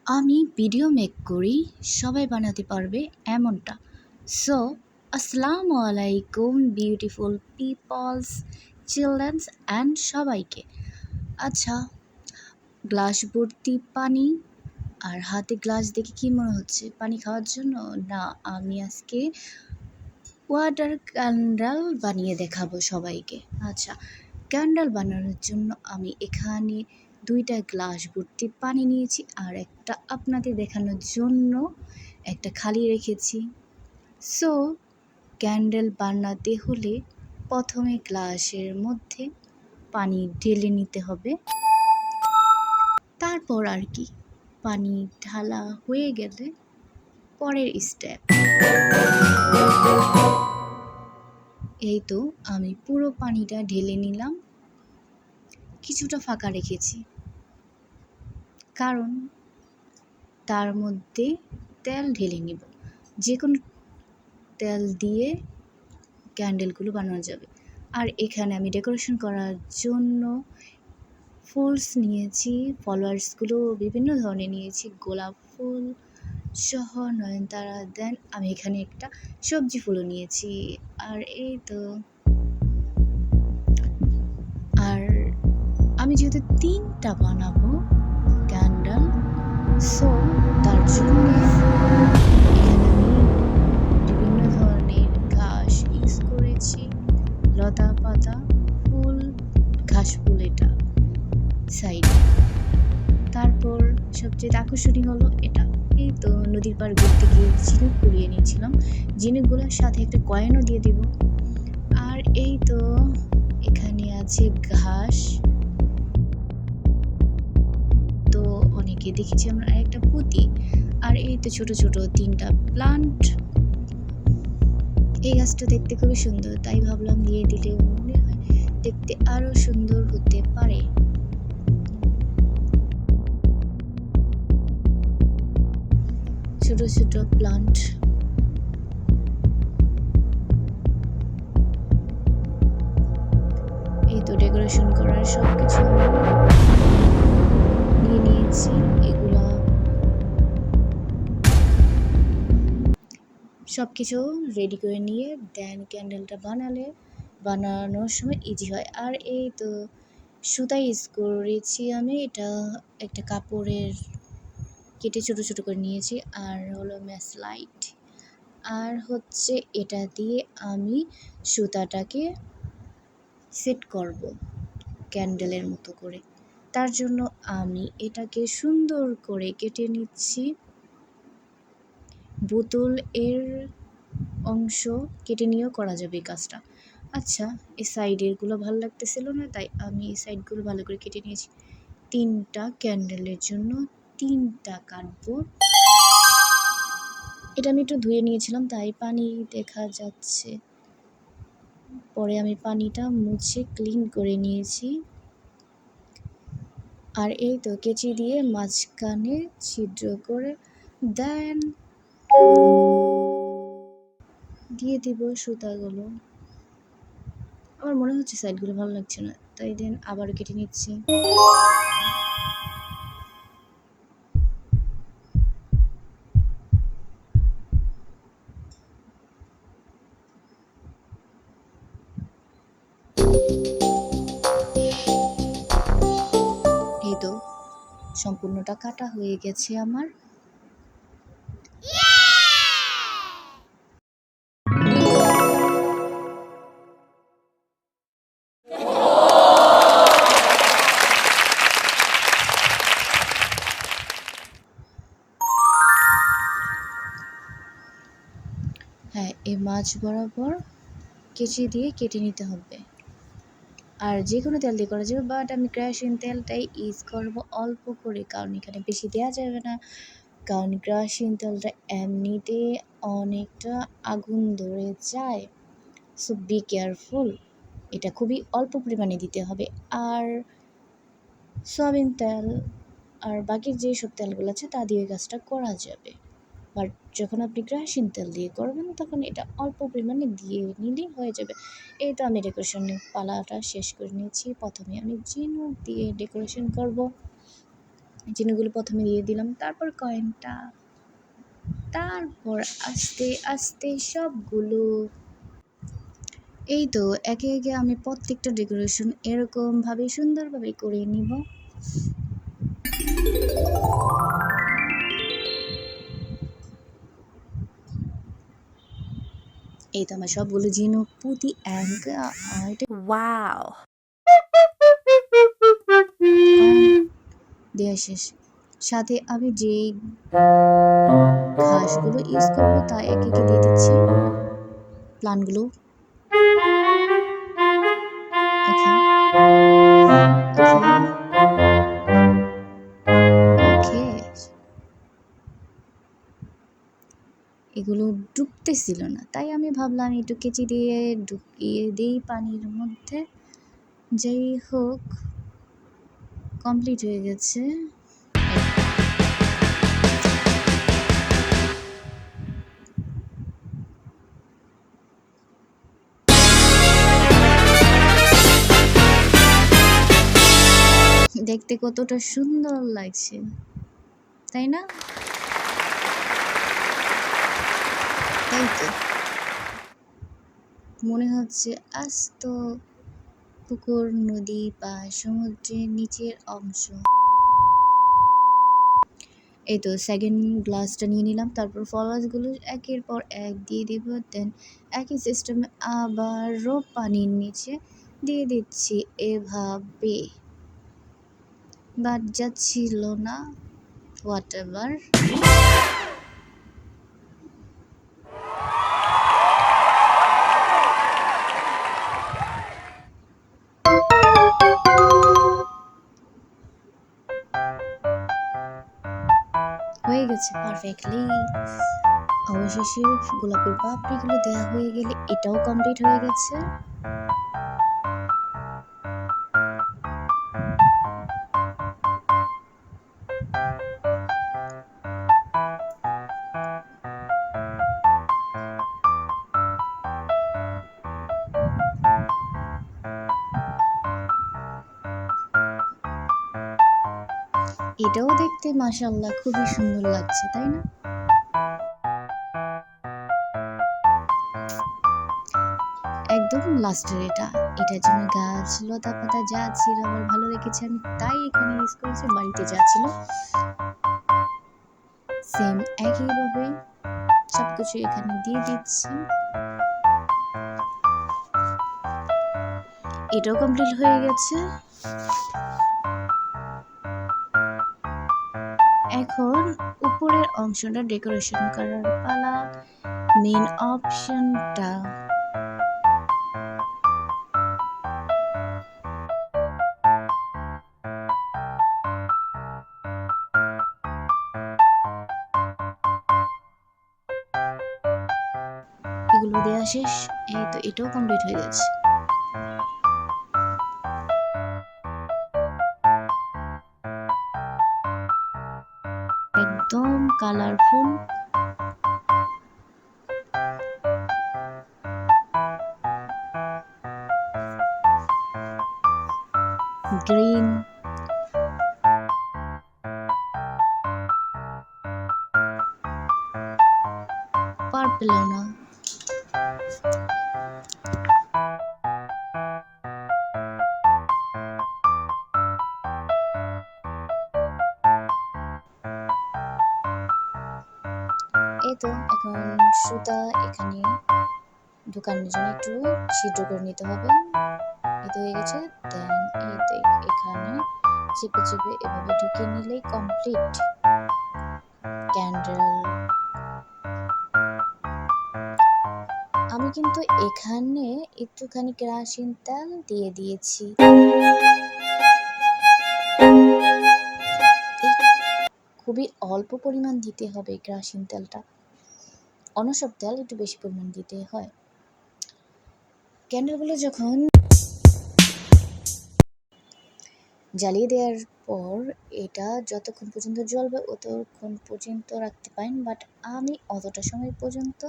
আমি video make করি, সবাই বানাতে পারবে এমনটা। সো আসসালামু আলাইকুম বিউটিফুল পিপলস, চিলড্রেন্স অ্যান্ড সবাইকে। আচ্ছা, গ্লাস ভর্তি পানি আর হাতে গ্লাস দেখে কি মনে হচ্ছে পানি খাওয়ার জন্য? না, আমি আজকে ওয়াটার ক্যান্ডেল বানিয়ে দেখাবো সবাইকে। আচ্ছা, ক্যান্ডেল বানানোর জন্য আমি এখানে 2টা গ্লাস ভর্তি পানি নিয়েছি আর একটা আপনাদের দেখানোর জন্য একটা খালি রেখেছি। সো ক্যান্ডেল বানাতে হলে প্রথমে গ্লাসের মধ্যে পানি ঢেলে নিতে হবে। তারপর আর কি, পানি ঢালা হয়ে গেলে পরের স্টেপ। এই তো আমি পুরো পানিটা ঢেলে নিলাম, কিছুটা ফাঁকা রেখেছি কারণ তার মধ্যে তেল ঢেলে নিব। যে কোনো তেল দিয়ে ক্যান্ডেলগুলো বানানো যাবে। আর এখানে আমি ডেকোরেশন করার জন্য ফুলস নিয়েছি, ফলোয়ার্সগুলো বিভিন্ন ধরনের নিয়েছি, গোলাপ ফুল সহ নয়নতারা। দেন আমি এখানে একটা সবজি ফুলও নিয়েছি। আর এই তো, আর আমি যেহেতু 3টা বানাবো ক্যান্ডেল, সো তার জন্য এখানে আমি বিভিন্ন ধরনের ঘাস ইউজ করেছি, লতা পাতা ফুল, ঘাস ফুল এটা সাইডে। তারপর সবচেয়ে আকর্ষণীয় হলো এটা। এই তো নদীর পাড় ঘুরতে গিয়ে ঝিনুক কুড়িয়ে নিয়েছিলাম, ঝিনুকগুলোর সাথে একটা কয়েনও দিয়ে দেব। আর এই তো এখানে আছে ঘাস, তো অনেকে দেখেছি আমরা একটা পুঁতি। আর এই তো ছোট ছোট 3টা প্লান্ট। এই গাছটা দেখতে খুবই সুন্দর, তাই ভাবলাম দিয়ে দিলে মনে হয় দেখতে আরো সুন্দর হতে পারে। ছোট ছোট প্লান্ট। এই তো ডেকোরেশন করার সব কিছু নিয়ে নিয়েছি। এগুলা সব কিছু রেডি করে নিয়ে দেন ক্যান্ডেলটা বানানোর সময় ইজি হয়। আর এই তো সুতা ইউজ করেছি আমি, এটা একটা কাপড়ের কেটে ছোট ছোট করে নিয়েছি। আর হলো ম্যাচ লাইট, আর হচ্ছে এটা দিয়ে আমি সুতাটাকে সেট করব ক্যান্ডেলের মতো করে। তার জন্য আমি এটাকে সুন্দর করে কেটে নিচ্ছি। বোতল এর অংশ কেটে নিয়েও করা যাবে এই কাজটা। আচ্ছা, এই সাইডেরগুলো ভালো লাগতেছিল না, তাই আমি এই সাইডগুলো ভালো করে কেটে নিয়েছি। 3টা ক্যান্ডেলের জন্য 3টা কাটবো। এটা আমি একটু ধুয়ে নিয়েছিলাম, তাই পানি দেখা যাচ্ছে। পরে আমি পানিটা মুছে ক্লিন করে নিয়েছি। আর এই তো কেচি দিয়ে মাঝখানে ছিদ্র করে দেন দিয়ে দিব সুতাগুলো। আমার মনে হচ্ছে সাইডগুলো ভালো লাগছে না, তাই দেন আবারও কেটে নিচ্ছি। এই তো সম্পূর্ণটা কাটা হয়ে গেছে আমার। হ্যাঁ, এই মাছ বরাবর কেচি দিয়ে কেটে নিতে হবে। আর যে কোনো তেল দিয়ে করা যাবে, বাট আমি কেরোসিন তেলটাই ইউজ করব অল্প করে, কারণ এখানে বেশি দেওয়া যাবে না। কারণ কেরোসিন তেলটা এমনিতে অনেকটা আগুন ধরে যায়। সো বি কেয়ারফুল, এটা খুবই অল্প পরিমাণে দিতে হবে। আর সয়াবিন তেল আর বাকি যেসব তেলগুলো আছে তা দিয়ে কাজটা করা যাবে, বাট যখন আপনি কেরোসিন তেল দিয়ে করবেন তখন এটা অল্প পরিমাণে দিয়ে নিলেই হয়ে যাবে। এই তো আমি ডেকোরেশনের পালাটা শেষ করে নিয়েছি। প্রথমে আমি ঝিনুক দিয়ে ডেকোরেশন করব। চিনিগুলো প্রথমে দিয়ে দিলাম, তারপর কয়েনটা, তারপর আস্তে আস্তে সবগুলো। এই তো একে একে আমি প্রত্যেকটা ডেকোরেশন এরকমভাবে সুন্দরভাবে করে নিব। এই তো আমার সবগুলো ঝিনুক পুঁতি Wow. দেওয়া শেষ। সাথে আমি যেই ঘাসগুলো ইউজ করবো তা একে একে দিয়ে দিচ্ছি, প্লান্টগুলো। ওকে ওকে, এগুলো ডুবতেছিল না, তাই আমি ভাবলাম একটু কেচি দিয়ে ঢুকিয়ে দিই পানির মধ্যে। যাই হোক, কমপ্লিট হয়ে গেছে। দেখতে কতটা সুন্দর লাগছে, তাই না? তাই তো মনে হচ্ছে আস্ত পুকুর, নদী বা সমুদ্রের নিচের অংশ। এই তো সেকেন্ড গ্লাসটা নিয়ে নিলাম, তারপর ফলোয়ার্সগুলো একের পর এক দিয়ে দিব। দেন একই সিস্টেমে আবারও পানির নিচে দিয়ে দিচ্ছি এভাবে, বাট যাচ্ছিল না, হোয়াট এভার। হয়ে গেছে পারফেক্টলি। অবশেষে গোলাপের পাপড়িগুলো দেওয়া হয়ে গেলে এটাও কমপ্লিট হয়ে গেছে। এটাও দেখতে মাশাআল্লাহ খুবই সুন্দর লাগছে, তাই না? একদম লাস্টের এটার জন্য গাছ লতা পাতা যা ছিল আমার ভালো লেগেছে, আমি তাই এখানে ইউজ করেছি। বাড়িতে যা ছিল সেম একইভাবে সবকিছু এখানে দিয়ে দিচ্ছি। এটাও কমপ্লিট হয়ে গেছে। এখন উপরের অংশটা ডেকোরেশন করার পালা, মেইন অপশনটা। এগুলো দেওয়া শেষ। এই তো এটাও কমপ্লিট হয়ে গেছে। একদম কালারফুল। গ্রিন, পার্পল না, এই তো এখন সুতা এখানে ঢোকানোর জন্য একটু ছিদ্র করে নিতে হবে। এই তো হয়ে গেছে। দেন এই তো এখানে চেপে চেপে এভাবে ঢুকিয়ে নিলেই কমপ্লিট ক্যান্ডেল। আমি কিন্তু এখানে একটুখানি কেরোসিন তেল দিয়ে দিয়েছি। খুবই অল্প পরিমাণ দিতে হবে কেরোসিন তেলটা, অন্য সব তেল একটু বেশি পরিমাণ দিতে হয়। ক্যান্ডেলগুলো যখন জ্বালিয়ে দেওয়ার পর এটা যতক্ষণ পর্যন্ত জ্বলবে ততক্ষণ পর্যন্ত রাখতে পারেন, বাট আমি অতটা সময় পর্যন্ত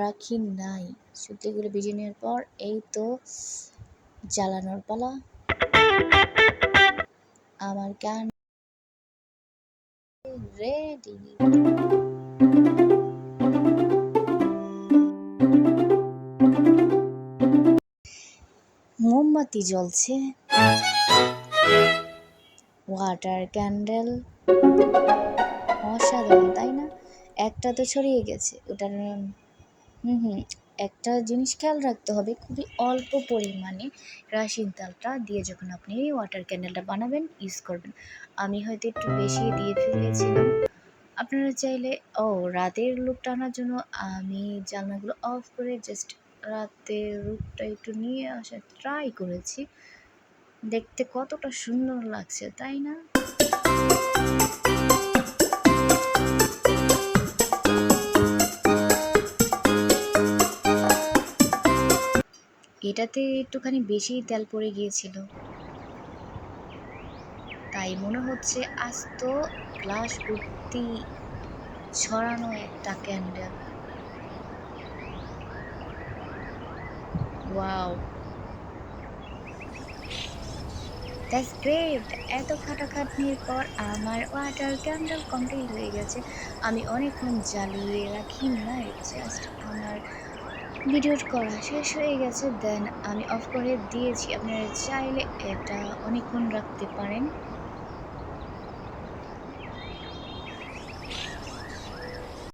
রাখি নাই। সুতলিগুলো ভিজে নেওয়ার পর এই তো জ্বালানোর পালা। আমার রেডি। মোমবাতি জ্বলছে, ওয়াটার ক্যান্ডেল, অসাধারণ তাই না? একটা তো ছড়িয়ে গেছে ওটার। হুম, একটা জিনিস খেয়াল রাখতে হবে, খুবই অল্প পরিমাণে কেরোসিন তেলটা দিয়ে যখন আপনি ওয়াটার ক্যান্ডেলটা বানাবেন ইউজ করবেন। আমি হয়তো একটু বেশি দিয়ে ফেলেছিলাম। আপনারা চাইলে রাতের লুকটা আনার জন্য আমি জানলাগুলো অফ করে জাস্ট রাতের লুকটা একটু নিয়ে আসার ট্রাই করেছি। দেখতে কতটা সুন্দর লাগছে তাই না? এটাতে একটুখানি বেশি তেল পড়ে গিয়েছিল, তাই মনে হচ্ছে আস্ত গ্লাস ভর্তি ছড়ানো একটা ক্যান্ডেল। Wow, that's great! এত খাটাখাটনির পর আমার ওয়াটার ক্যান্ডেল কমপ্লিট হয়ে গেছে। আমি অনেকক্ষণ জ্বালিয়ে রাখিনি না, জাস্ট আমার ভিডিওর করা শেষ হয়ে গেছে, দেন আমি অফ করে দিয়েছি। আপনারা চাইলে এটা অনেকক্ষণ রাখতে পারেন।